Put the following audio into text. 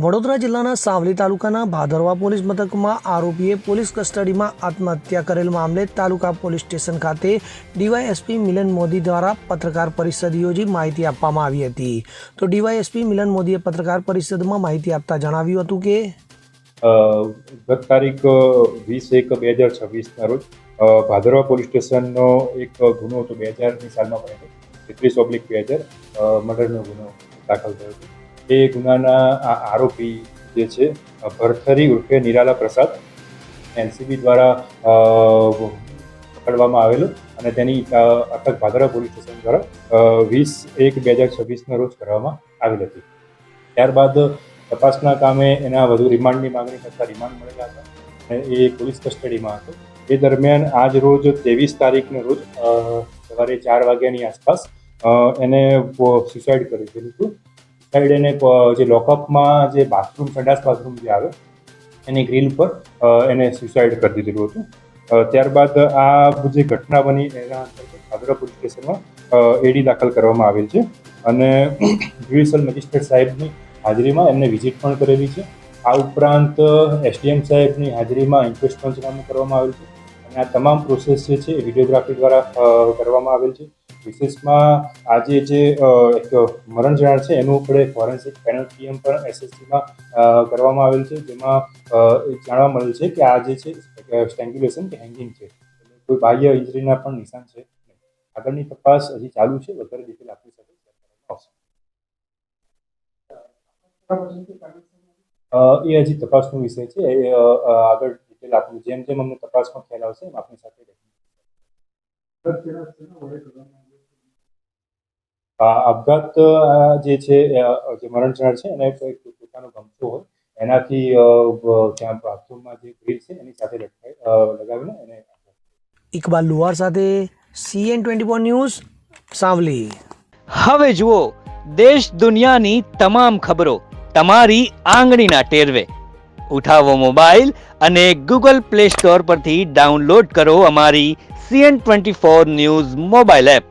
વડોદરા જિલ્લાના સાવલી તાલુકાના ભાદરવા પોલીસ મથકમાં આરોપીએ પોલીસ કસ્ટડીમાં આત્મહત્યા કરેલ મામલે તાલુકા પોલીસ સ્ટેશન ખાતે ડીવાયએસપી મિલન મોદી દ્વારા પત્રકાર પરિષદ યોજી માહિતી આપવામાં આવી હતી। તો ડીવાયએસપી મિલન મોદીએ પત્રકાર પરિષદમાં માહિતી આપતા જણાવ્યું હતું કે ગત તારીખ 20/1/2026 રોજ ભાદરવા પોલીસ સ્ટેશનનો એક ગુનો હતો 2000ની સાલમાં બનેલો 33/2000 મર્ડરનો ગુનો દાખલ થયો હતો। એ ગુનાના આરોપી જે છે ભરથરી ઉર્ફે નિરાલા પ્રસાદ એનસીબી દ્વારા પકડવામાં આવેલો અને તેની અટક ભાદરવા પોલીસ સ્ટેશન દ્વારા 20/1/2026 રોજ કરવામાં આવેલ હતી। ત્યારબાદ તપાસના કામે એના વધુ રિમાન્ડની માંગણી કરતા રિમાન્ડ મળેલા હતા અને એ પોલીસ કસ્ટડીમાં હતો। એ દરમિયાન આજ રોજ 23 તારીખના રોજ સવારે 4 વાગ્યાની આસપાસ એને સુસાઇડ કરી દીધું હતું। સાઈડ એને જે લોકઅપમાં જે બાથરૂમ સંડાસ બાથરૂમ જે આવે એની ગ્રીલ પર એને સુસાઇડ કરી દીધેલું હતું। ત્યારબાદ આ જે ઘટના બની એના અંતર્ગત ભાદરવા પોલીસ સ્ટેશનમાં એડી દાખલ કરવામાં આવેલ છે અને જ્યુડિશિયલ મેજિસ્ટ્રેટ સાહેબની હાજરીમાં એમને વિઝિટ પણ કરેલી છે। આ ઉપરાંત એસડીએમ સાહેબની હાજરીમાં ઇન્ક્વેસ્ટ પંચનામું કરવામાં આવેલ છે અને આ તમામ પ્રોસેસ જે છે એ વિડીયોગ્રાફી દ્વારા કરવામાં આવેલ છે। વિશેષમાં આજે જે એક મરણ જનાર છે એનું ઉપર ફોરેન્સિક પેનલ પીએમ પણ એસએસસીમાં કરવામાં આવેલ છે, જેમાં જાણવા મળેલ છે કે આ જે છે સ્ટ્રેંગ્યુલેશન કે હેંગિંગ છે, કોઈ બાહ્ય ઇન્જરીના પણ નિશાન છે। આગળની તપાસ હજી ચાલુ છે, વધારે ડિટેલ આપણી સાથે શેર કરવામાં આવશે। એ હજી તપાસનો વિષય છે, આગળ ડિટેલ આપવું જેમ જેમ અમને તપાસમાં ખ્યાલ આવશે એમ આપણી સાથે આપઘાત જે છે જે મરણ જનાર છે એને પોતાનો ગમતો હોય એનાથી ત્યાં બાથરૂમમાં જે ગ્રીલ છે એની સાથે લગાવીને એને ઇકબાલ લુહાર સાથે CN24 ન્યૂઝ સાવલી। હવે જુઓ દેશ દુનિયાની તમામ ખબરો તમારી આંગળીના ટેરવે। ઉઠાવો મોબાઈલ અને ગૂગલ પ્લે સ્ટોર પરથી ડાઉનલોડ કરો અમારી CN24 ન્યૂઝ મોબાઈલ એપ।